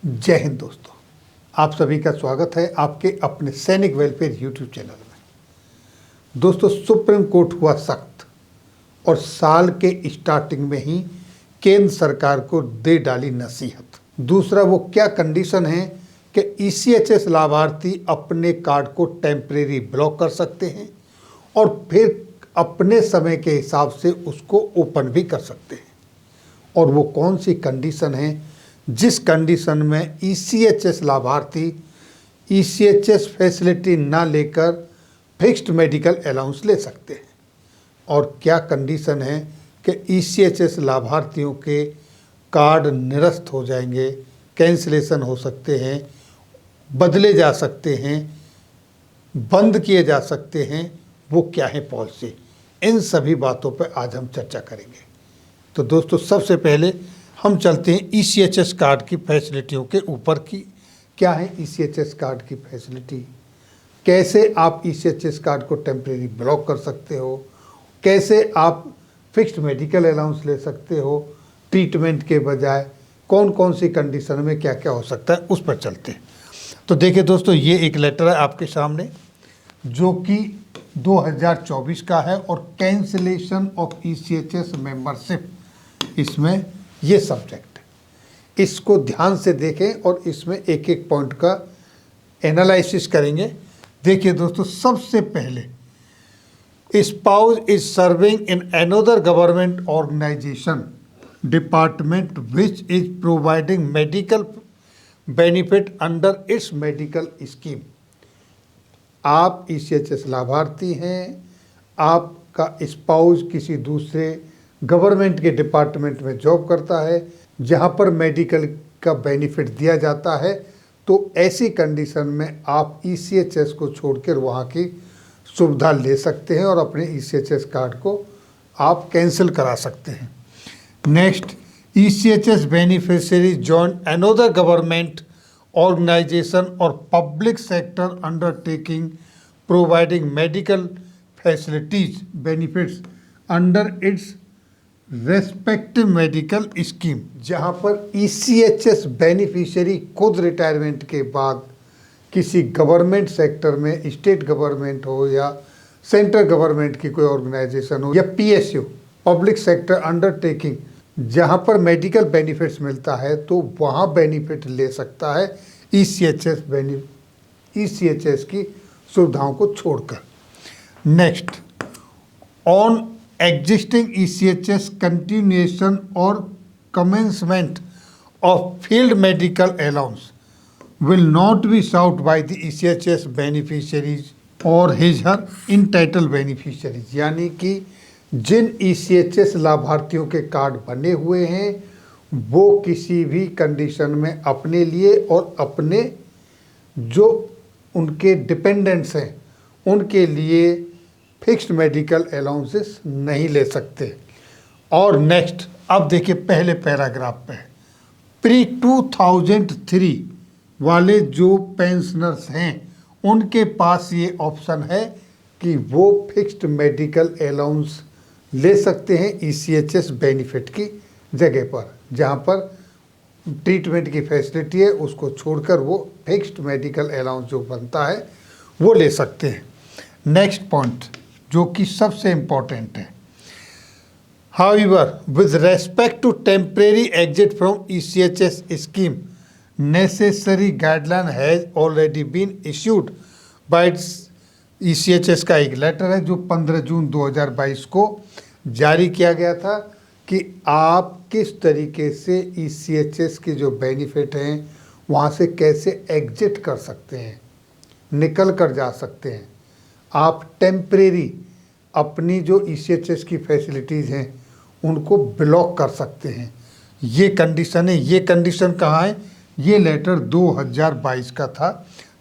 जय हिंद दोस्तों, आप सभी का स्वागत है आपके अपने सैनिक वेलफेयर यूट्यूब चैनल में। दोस्तों, सुप्रीम कोर्ट हुआ सख्त और साल के स्टार्टिंग में ही केंद्र सरकार को दे डाली नसीहत। दूसरा, वो क्या कंडीशन है कि ईसीएचएस लाभार्थी अपने कार्ड को टेम्परेरी ब्लॉक कर सकते हैं और फिर अपने समय के हिसाब से उसको ओपन भी कर सकते हैं। और वो कौन सी कंडीशन है जिस कंडीशन में ईसीएचएस लाभार्थी ईसीएचएस फैसिलिटी ना लेकर फिक्स्ड मेडिकल अलाउंस ले सकते हैं, और क्या कंडीशन है कि ईसीएचएस लाभार्थियों के कार्ड निरस्त हो जाएंगे, कैंसिलेशन हो सकते हैं, बदले जा सकते हैं, बंद किए जा सकते हैं। वो क्या है पॉलिसी, इन सभी बातों पर आज हम चर्चा करेंगे। तो दोस्तों, सबसे पहले हम चलते हैं ईसीएचएस कार्ड की फैसिलिटियों के ऊपर की। क्या है ईसीएचएस कार्ड की फैसिलिटी, कैसे आप ईसीएचएस कार्ड को टेम्परेरी ब्लॉक कर सकते हो, कैसे आप फिक्स्ड मेडिकल अलाउंस ले सकते हो ट्रीटमेंट के बजाय, कौन कौन सी कंडीशन में क्या क्या हो सकता है, उस पर चलते हैं। तो देखिए दोस्तों, ये एक लेटर है आपके सामने जो कि 2024 का है और कैंसिलेशन ऑफ ईसीएचएस मेंबरशिप, इसमें ये सब्जेक्ट है। इसको ध्यान से देखें और इसमें एक एक पॉइंट का एनालिसिस करेंगे। देखिए दोस्तों, सबसे पहले spouse is serving in another government organisation department which is providing medical benefit under its medical scheme. आप ईसीएचएस लाभार्थी हैं, आपका स्पाउस किसी दूसरे गवर्नमेंट के डिपार्टमेंट में जॉब करता है जहां पर मेडिकल का बेनिफिट दिया जाता है, तो ऐसी कंडीशन में आप ईसीएचएस को छोड़कर वहां की सुविधा ले सकते हैं और अपने ईसीएचएस कार्ड को आप कैंसिल करा सकते हैं। Next, ECHS beneficiary join another government organisation और public sector undertaking providing medical facilities benefits under its respective medical scheme. जहां पर ईसीएचएस बेनिफिशियरी खुद रिटायरमेंट के बाद किसी गवर्नमेंट सेक्टर में, स्टेट गवर्नमेंट हो या सेंट्रल गवर्नमेंट की कोई ऑर्गेनाइजेशन हो या पीएसयू, पब्लिक सेक्टर अंडरटेकिंग, जहां पर मेडिकल बेनिफिट्स मिलता है तो वहां बेनिफिट ले सकता है ईसीएचएस की सुविधाओं को छोड़कर। Next, on existing ECHS continuation or commencement of field medical allowance will not be sought by the ECHS beneficiaries or his her entitled beneficiaries। यानी कि जिन ECHS लाभार्थियों के कार्ड बने हुए हैं वो किसी भी कंडीशन में अपने लिए और अपने जो उनके डिपेंडेंट्स हैं उनके लिए फिक्स्ड मेडिकल अलाउंसेस नहीं ले सकते। और नेक्स्ट, अब देखिए पहले पैराग्राफ पे, प्री 2003 वाले जो पेंशनर्स हैं उनके पास ये ऑप्शन है कि वो फिक्स्ड मेडिकल अलाउंस ले सकते हैं ईसीएचएस बेनिफिट की जगह पर। जहां पर ट्रीटमेंट की फैसिलिटी है उसको छोड़कर वो फिक्स्ड मेडिकल अलाउंस जो बनता है वो ले सकते हैं। नेक्स्ट पॉइंट जो कि सबसे इम्पोर्टेंट है, however with respect to temporary exit from ECHS scheme necessary guideline has already been issued by ECHS का एक लेटर है जो 15 जून 2022 को जारी किया गया था कि आप किस तरीके से ईसीएचएस के जो बेनिफिट हैं वहाँ से कैसे एग्जिट कर सकते हैं, निकल कर जा सकते हैं। आप टेम्परेरी अपनी जो ईसीएचएस की फैसिलिटीज़ हैं उनको ब्लॉक कर सकते हैं। ये कंडीशन है। ये कंडीशन कहाँ है? ये लेटर 2022 का था,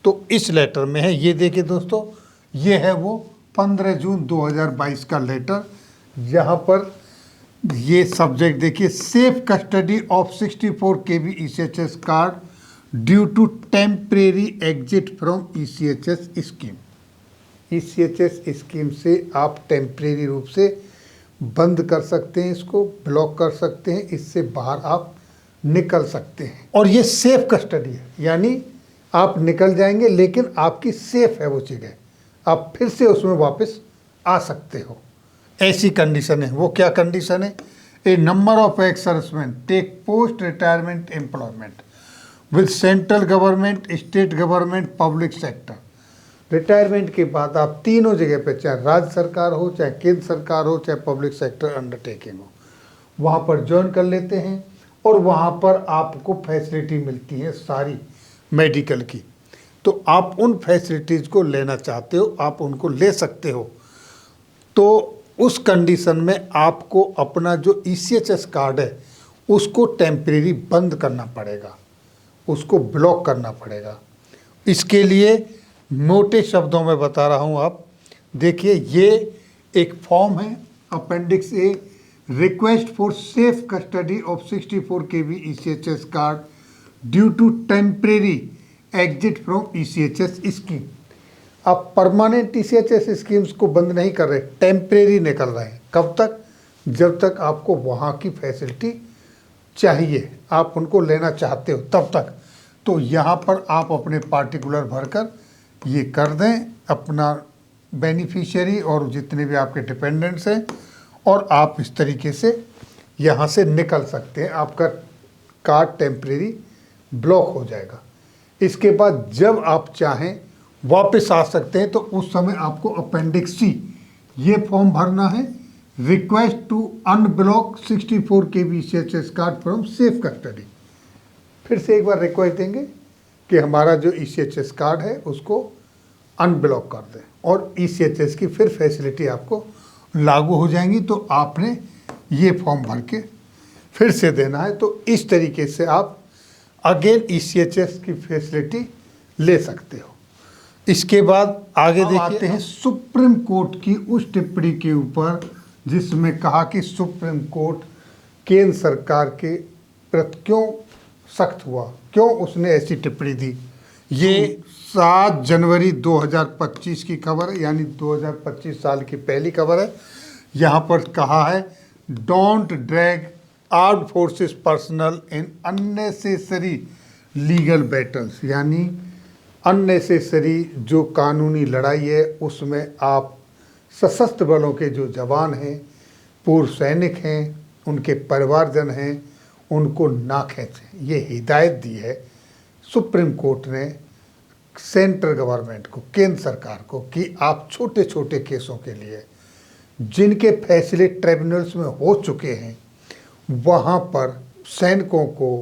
तो इस लेटर में है। ये देखिए दोस्तों, ये है वो 15 जून 2022 का लेटर, जहाँ पर ये सब्जेक्ट देखिए, safe custody of 64 KB ECHS card due to temporary exit from ECHS scheme. ECHS scheme से आप टेम्परेरी रूप से बंद कर सकते हैं, इसको ब्लॉक कर सकते हैं, इससे बाहर आप निकल सकते हैं। और ये सेफ कस्टडी है, यानी आप निकल जाएंगे लेकिन आपकी सेफ है वो जगह, आप फिर से उसमें वापस आ सकते हो। ऐसी कंडीशन है। वो क्या कंडीशन है? A number of ex serviceman take post retirement employment with central government, state government, public sector. Retirement के बाद आप तीनों जगह पे, चाहे राज्य सरकार हो, चाहे केंद्र सरकार हो, चाहे पब्लिक सेक्टर अंडरटेकिंग हो, वहाँ पर ज्वाइन कर लेते हैं और वहाँ पर आपको फैसिलिटी मिलती है सारी मेडिकल की। तो आप उन फैसिलिटीज़ को लेना चाहते हो, आप उनको ले सकते हो। तो उस कंडीशन में आपको अपना जो ECHS कार्ड है उसको टेम्परेरी बंद करना पड़ेगा, उसको ब्लॉक करना पड़ेगा। इसके लिए मोटे शब्दों में बता रहा हूँ, आप देखिए, ये एक फॉर्म है, appendix A, request for safe custody of 64 kb ECHS card due to temporary exit from ECHS scheme. आप परमानेंट ECHS स्कीम्स को बंद नहीं कर रहे, टेम्परेरी निकल रहे हैं। कब तक? जब तक आपको वहाँ की फैसिलिटी चाहिए, आप उनको लेना चाहते हो तब तक। तो यहाँ पर आप अपने पार्टिकुलर भरकर ये कर दें, अपना बेनिफिशियरी और जितने भी आपके डिपेंडेंट्स हैं, और आप इस तरीके से यहाँ से निकल सकते हैं। आपका कार्ड टेम्परेरी ब्लॉक हो जाएगा। इसके बाद जब आप चाहें वापस आ सकते हैं। तो उस समय आपको अपेंडिक्स C ये फॉर्म भरना है, request to unblock 64 kb ECHS card from safe custody. फिर से एक बार रिक्वेस्ट देंगे कि हमारा जो ECHS कार्ड है उसको अनब्लॉक कर दें, और ECHS की फिर फैसिलिटी आपको लागू हो जाएंगी। तो आपने ये फॉर्म भर के फिर से देना है। तो इस तरीके से आप अगेन ECHS की फैसिलिटी ले सकते हो। इसके बाद आगे देखते हैं सुप्रीम कोर्ट की उस टिप्पणी के ऊपर जिसमें कहा कि सुप्रीम कोर्ट केंद्र सरकार के प्रति क्यों सख्त हुआ, क्यों उसने ऐसी टिप्पणी दी। ये 7 जनवरी 2025 की खबर है, यानी 2025 साल की पहली खबर है। यहाँ पर कहा है, don't drag armed forces personal in unnecessary legal battles, यानी अननेसेसरी जो कानूनी लड़ाई है उसमें आप सशस्त्र बलों के जो जवान हैं, पूर्व सैनिक हैं, उनके परिवारजन हैं, उनको ना खींचें। ये हिदायत दी है सुप्रीम कोर्ट ने सेंट्रल गवर्नमेंट को, केंद्र सरकार को, कि आप छोटे छोटे केसों के लिए जिनके फैसले ट्रिब्यूनल्स में हो चुके हैं वहाँ पर सैनिकों को,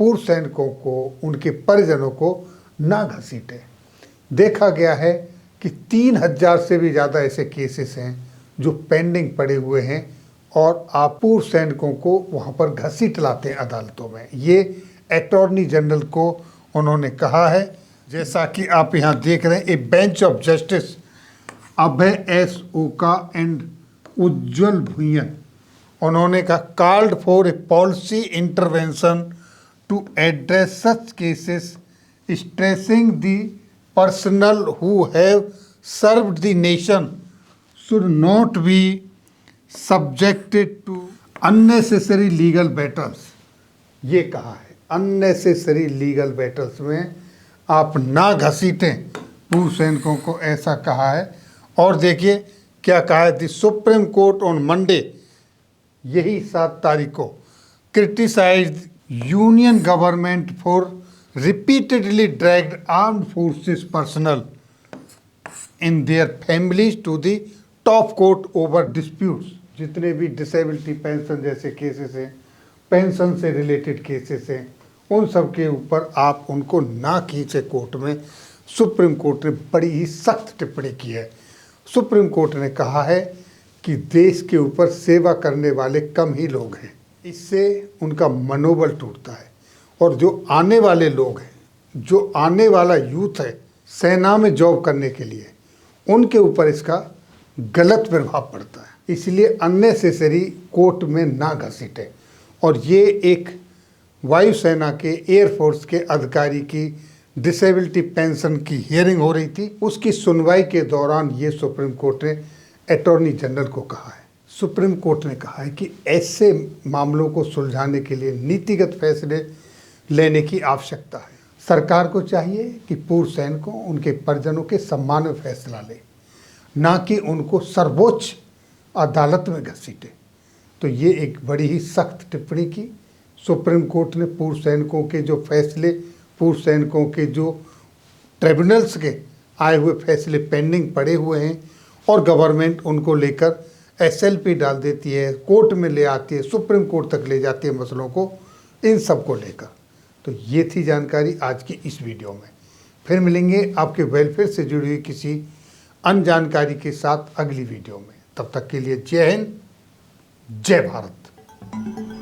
पूर्व सैनिकों को, उनके परिजनों को ना घसीटे। देखा गया है कि 3000 से भी ज़्यादा ऐसे केसेस हैं जो पेंडिंग पड़े हुए हैं और आप पूर्व सैनिकों को वहाँ पर घसीट लाते हैं अदालतों में। ये अटॉर्नी जनरल को उन्होंने कहा है। जैसा कि आप यहाँ देख रहे हैं, a bench of justice Abhay S Oka and Ujjal Bhuyan, उन्होंने कहा, called for a policy intervention to address such cases stressing the personnel who have served the nation should not be subjected to unnecessary legal battles। ये कहा है, unnecessary legal battles में आप ना घसीटें पूर्व सैनिकों को, ऐसा कहा है। और देखिए क्या कहा है, the Supreme Court on Monday, यही 7 तारीख को, criticise union government for repeatedly dragged armed forces personnel in their families to the top court over disputes। जितने भी डिसेबिलिटी पेंशन जैसे केसेस हैं, पेंशन से रिलेटेड केसेस हैं, उन सब के ऊपर आप उनको ना खींचे कोर्ट में। सुप्रीम कोर्ट ने बड़ी ही सख्त टिप्पणी की है। सुप्रीम कोर्ट ने कहा है कि देश के ऊपर सेवा करने वाले कम ही लोग हैं, इससे उनका मनोबल टूटता है। और जो आने वाले लोग हैं, जो आने वाला यूथ है सेना में जॉब करने के लिए, उनके ऊपर इसका गलत प्रभाव पड़ता है। इसलिए अननेसेसरी कोर्ट में ना घसीटे। और ये एक वायुसेना के, एयरफोर्स के अधिकारी की डिसेबिलिटी पेंशन की हियरिंग हो रही थी, उसकी सुनवाई के दौरान ये सुप्रीम कोर्ट ने अटॉर्नी जनरल को कहा है। सुप्रीम कोर्ट ने कहा है कि ऐसे मामलों को सुलझाने के लिए नीतिगत फैसले लेने की आवश्यकता है। सरकार को चाहिए कि पूर्व सैनिकों उनके परिजनों के सम्मान में फैसला ले, ना कि उनको सर्वोच्च अदालत में घसीटे। तो ये एक बड़ी ही सख्त टिप्पणी की सुप्रीम कोर्ट ने। पूर्व सैनिकों के जो फैसले, पूर्व सैनिकों के जो ट्रिब्यूनल्स के आए हुए फैसले पेंडिंग पड़े हुए हैं और गवर्नमेंट उनको लेकर एसएलपी डाल देती है, कोर्ट में ले आती है, सुप्रीम कोर्ट तक ले जाती है मसलों को, इन सब को लेकर। तो ये थी जानकारी आज की इस वीडियो में। फिर मिलेंगे आपके वेलफेयर से जुड़ी हुई किसी अन्य जानकारी के साथ अगली वीडियो में। तब तक के लिए जय हिंद, जय भारत।